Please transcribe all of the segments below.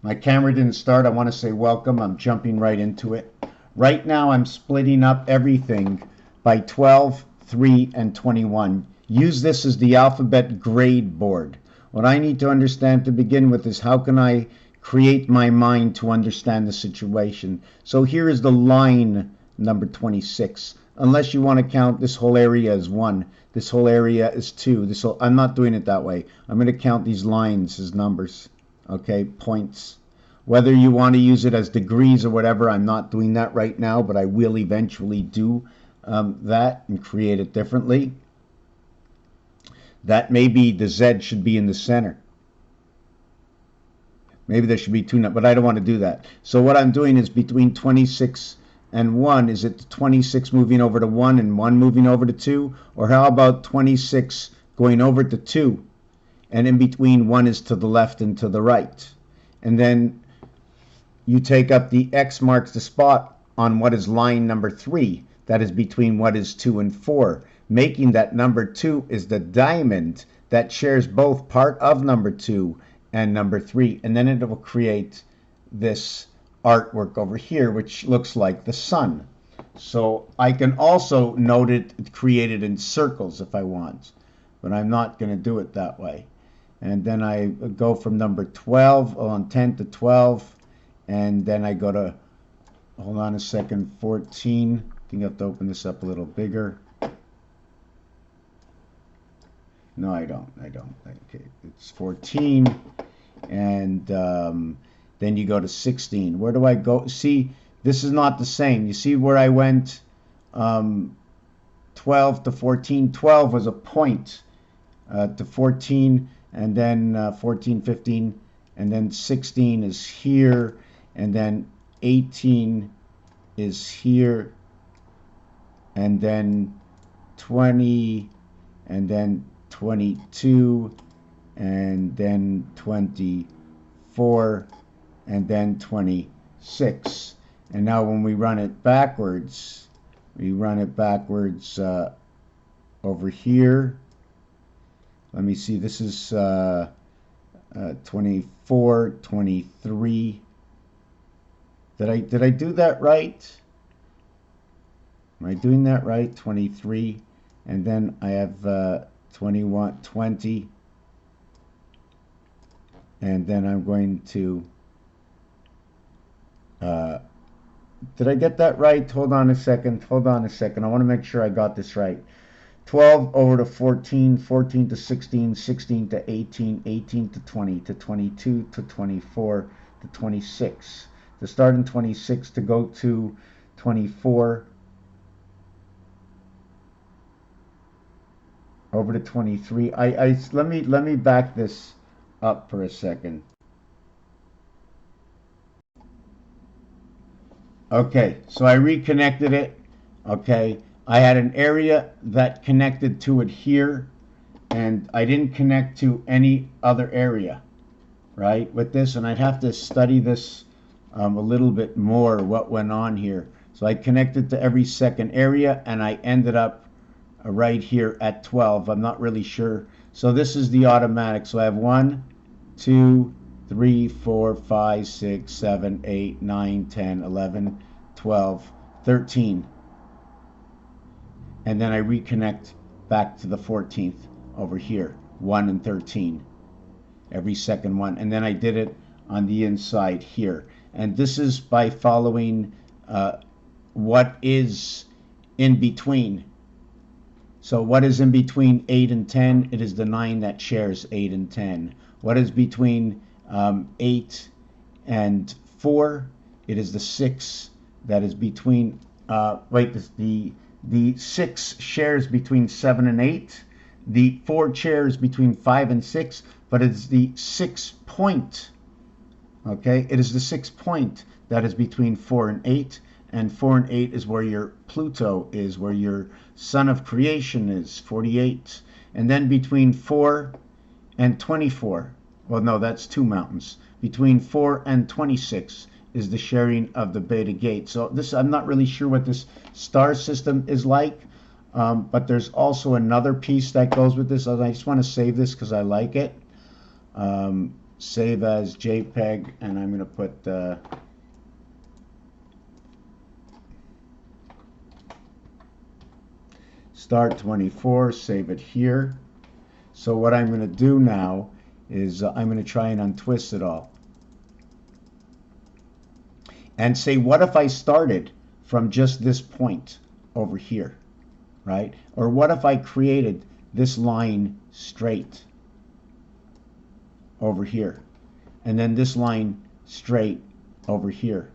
My camera didn't start. I want to say welcome. I'm jumping right into it. Right now I'm splitting up everything by 12, 3, and 21. Use this as the alphabet grade board. What I need to understand to begin with is how can I create my mind to understand the situation. So here is the line number 26. Unless you want to count this whole area as 1, this whole area is 2. I'm not doing it that way. I'm going to count these lines as numbers, okay, points. Whether you want to use it as degrees or whatever, I'm not doing that right now, but I will eventually do that and create it differently. That maybe the Z should be in the center. Maybe there should be 2, but I don't want to do that. So what I'm doing is between 26 and 1, is it 26 moving over to 1 and 1 moving over to 2? Or how about 26 going over to 2, and in between 1 is to the left and to the right? And then you take up the X marks the spot on what is line number 3. That is between what is 2 and 4, making that number 2 is the diamond that shares both part of number 2 and number 3. And then it will create this artwork over here, which looks like the sun. So I can also note it created in circles if I want, but I'm not going to do it that way. And then I go from number 12 on 10 to 12. And then I go to, hold on a second, 14. I think I have to open this up a little bigger. No, I don't. Okay, it's 14. And then you go to 16. Where do I go? See, this is not the same. You see where I went 12 to 14? 12 was a point to 14, and then 14, 15, and then 16 is here. And then 18 is here, and then 20, and then 22, and then 24, and then 26. And now when we run it backwards, over here. Let me see, this is 24, 23. Did I do that right? Am I doing that right? 23, and then I have 21, 20, and then I'm going to. Did I get that right? Hold on a second. I want to make sure I got this right. 12 over to 14, 14 to 16, 16 to 18, 18 to 20, to 22, to 24, to 26. To start in 26, to go to 24, over to 23. Let me back this up for a second. Okay, so I reconnected it. Okay, I had an area that connected to it here, and I didn't connect to any other area, right, with this, and I'd have to study this a little bit more, what went on here. So I connected to every second area, and I ended up right here at 12. I'm not really sure. So this is the automatic. So I have 1, 2, 3, 4, 5, 6, 7, 8, 9, 10, 11, 12, 13. And then I reconnect back to the 14th over here, 1 and 13. Every second one. And then I did it on the inside here. And this is by following what is in between. So what is in between 8 and 10? It is the 9 that shares 8 and 10. What is between 8 and 4? It is the 6 that is between, the 6 shares between 7 and 8. The 4 shares between 5 and 6, but it's the 6 point. Okay, it is the 6 point that is between 4 and 8, and 4 and 8 is where your Pluto is, where your sun of creation is, 48. And then between 4 and 24, well, no, that's 2 mountains. Between 4 and 26 is the sharing of the Beta Gate. So this, I'm not really sure what this star system is like, but there's also another piece that goes with this. I just want to save this because I like it. save as JPEG, and I'm going to put start 24, save it here. So what I'm going to do now is I'm going to try and untwist it all. And say, what if I started from just this point over here, right? Or what if I created this line straight over here, and then this line straight over here?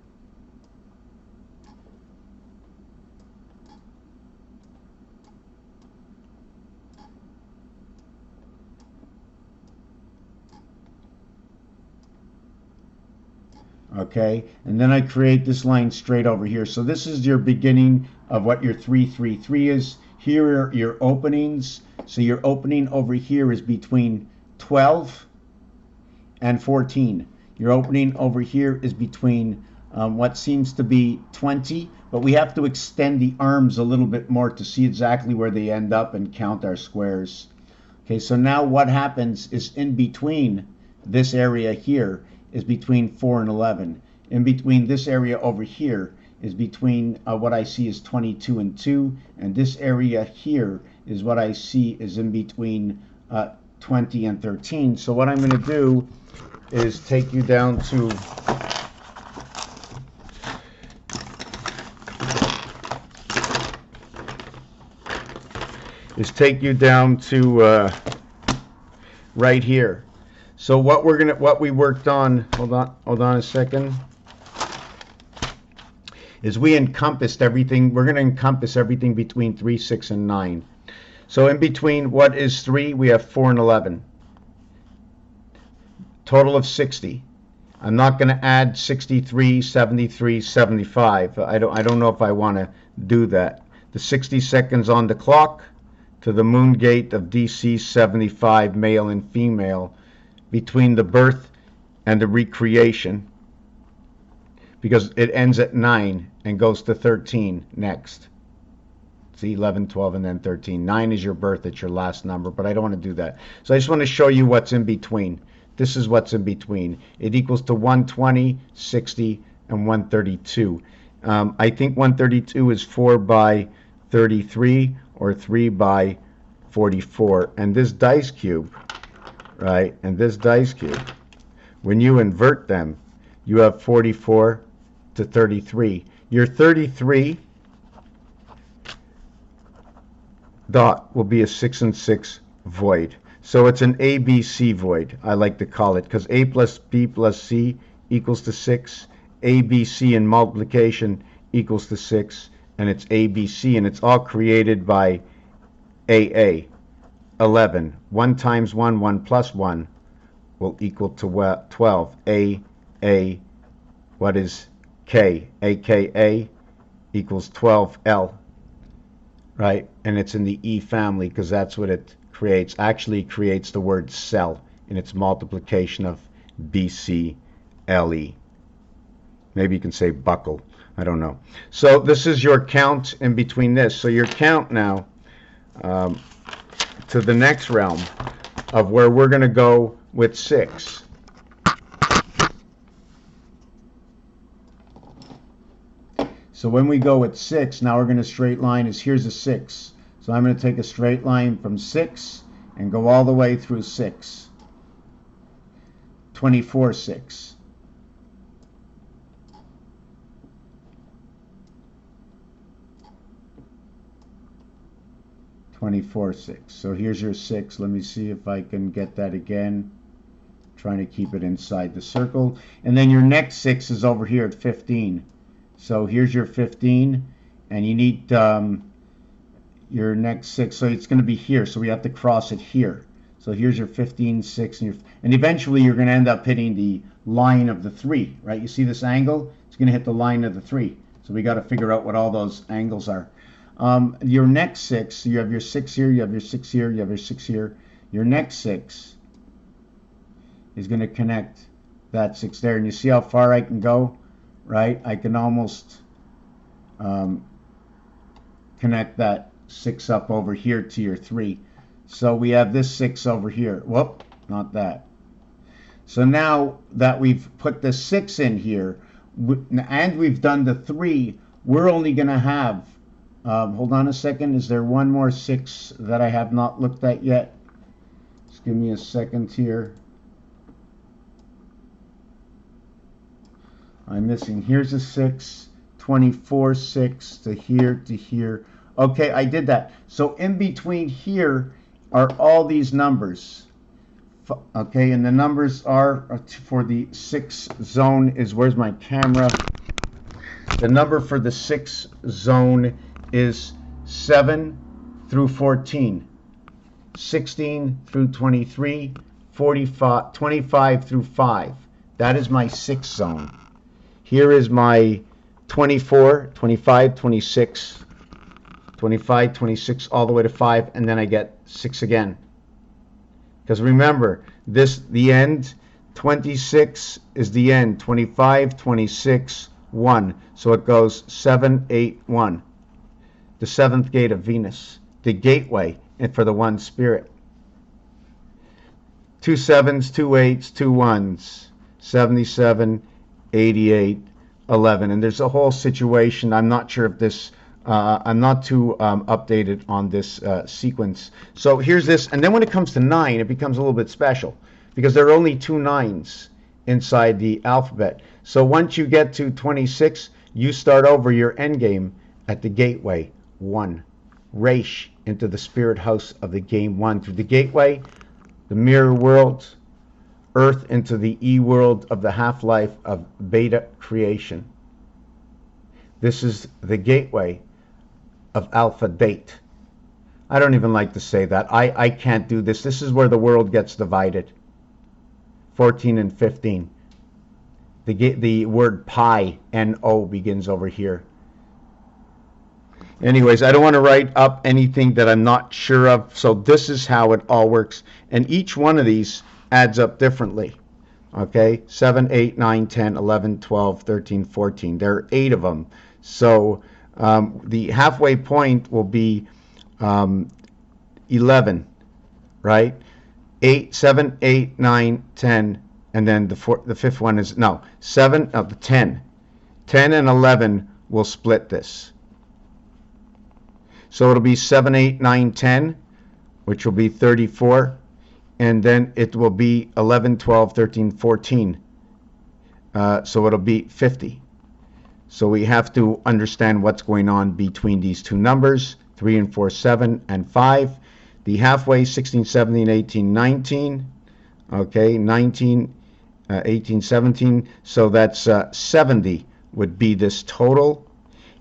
Okay, and then I create this line straight over here. So this is your beginning of what your 333 is. Here are your openings. So your opening over here is between 12 and 14. Your opening over here is between what seems to be 20, but we have to extend the arms a little bit more to see exactly where they end up and count our squares. Okay, so now what happens is in between this area here is between 4 and 11. In between this area over here is between what I see is 22 and 2, and this area here is what I see is in between 20 and 13. So what I'm going to do is take you down to right here. So what we worked on, hold on a second, is we encompassed everything. We're going to encompass everything between 3, 6, and 9. So in between what is 3, we have 4 and 11. Total of 60. I'm not going to add 63, 73, 75. I don't know if I want to do that. The 60 seconds on the clock to the moon gate of DC 75, male and female, between the birth and the recreation, because it ends at 9 and goes to 13 next. See, 11, 12, and then 13. 9 is your birth, it's your last number, but I don't want to do that. So I just want to show you what's in between. This is what's in between. It equals to 120, 60, and 132. I think 132 is 4 by 33 or 3 by 44. And this dice cube, right, and this dice cube, when you invert them, you have 44 to 33. Your 33 dot will be a 6 and 6 void. So it's an ABC void, I like to call it, because A plus B plus C equals to 6. ABC in multiplication equals to 6, and it's ABC, and it's all created by AA. 11. 1 times 1, 1 plus 1 will equal to 12. A, what is K? AKA equals 12L, right? And it's in the E family because that's what it creates. Actually creates the word cell in its multiplication of BCLE. Maybe you can say buckle. I don't know. So this is your count in between this. So your count now to the next realm of where we're going to go with 6. So when we go with 6, now we're going to straight line is here's a 6. So I'm going to take a straight line from 6 and go all the way through 6. 24, 6. 24, 6. So here's your 6. Let me see if I can get that again. Trying to keep it inside the circle. And then your next 6 is over here at 15. So here's your 15. And you need your next 6. So it's going to be here. So we have to cross it here. So here's your 15, 6. And eventually you're going to end up hitting the line of the 3. Right? You see this angle? It's going to hit the line of the 3. So we got to figure out what all those angles are. Your next 6, you have your 6 here, you have your 6 here, you have your 6 here. Your next 6 is going to connect that 6 there. And you see how far I can go, right? I can almost connect that 6 up over here to your 3. So we have this 6 over here. Whoop, not that. So now that we've put the 6 in here, and we've done the 3, we're only going to have, hold on a second, is there one more 6 that I have not looked at yet? Just give me a second here. I'm missing, here's a 6, 24, 6 to here, to here. Okay, I did that. So in between here are all these numbers. Okay, and the numbers are for the 6 zone is, where's my camera? The number for the 6 zone is 7 through 14, 16 through 23, 45, 25 through 5. That is my 6 zone. Here is my 24, 25, 26, 25, 26, all the way to 5, and then I get 6 again. Because remember, this, the end, 26 is the end, 25, 26, 1. So it goes 7, 8, 1. The 7th gate of Venus, the gateway, and for the one spirit. 2 7s, 2 8s, 2 1s, 77, 88, 11. And there's a whole situation. I'm not sure if this, I'm not too updated on this sequence. So here's this. And then when it comes to 9, it becomes a little bit special because there are only 2 9s inside the alphabet. So once you get to 26, you start over your end game at the gateway 1. REICHE, into the spirit house of the game 1. Through the gateway, the mirror world, Earth into the E-world of the half-life of beta creation. This is the gateway of alpha date. I don't even like to say that. I can't do this. This is where the world gets divided. 14 and 15. The word pi, N-O, begins over here. Anyways, I don't want to write up anything that I'm not sure of. So this is how it all works. And each one of these adds up differently. Okay, 7, 8, 9, 10, 11, 12, 13, 14. There are 8 of them. So the halfway point will be 11, right? 8, 7, 8, 9, 10, and then the 5th one is, no, 7, 10. 10 and 11 will split this. So it'll be 7, 8, 9, 10, which will be 34. And then it will be 11, 12, 13, 14. So it'll be 50. So we have to understand what's going on between these 2 numbers, 3 and 4, 7 and 5. The halfway, 16, 17, 18, 19. Okay, 19, 18, 17. So that's 70 would be this total.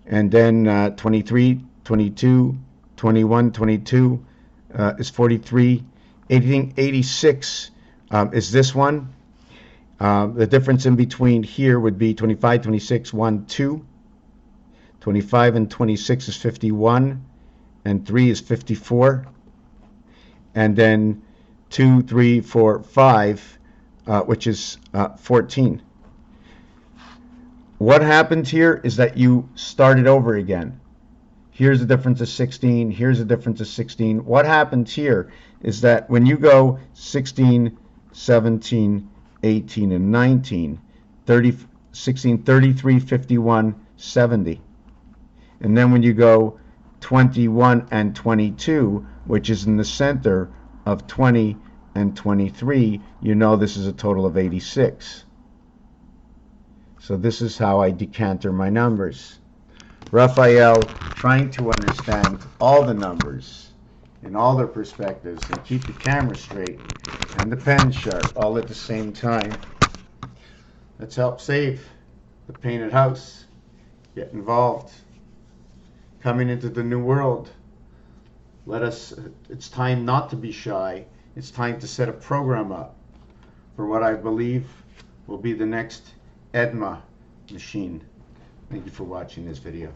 And then 23, 22, 21, 22 is 43. 86 is this one. The difference in between here would be 25, 26, 1, 2. 25 and 26 is 51. And 3 is 54. And then 2, 3, 4, 5, which is 14. What happened here is that you started over again. Here's the difference of 16. Here's the difference of 16. What happens here is that when you go 16, 17, 18, and 19, 30, 16, 33, 51, 70. And then when you go 21 and 22, which is in the center of 20 and 23, you know this is a total of 86. So this is how I decanter my numbers. Raphael trying to understand all the numbers in all their perspectives and keep the camera straight and the pen sharp all at the same time. Let's help save the painted house. Get involved. Coming into the new world. It's time not to be shy. It's time to set a program up for what I believe will be the next EDMA machine. Thank you for watching this video.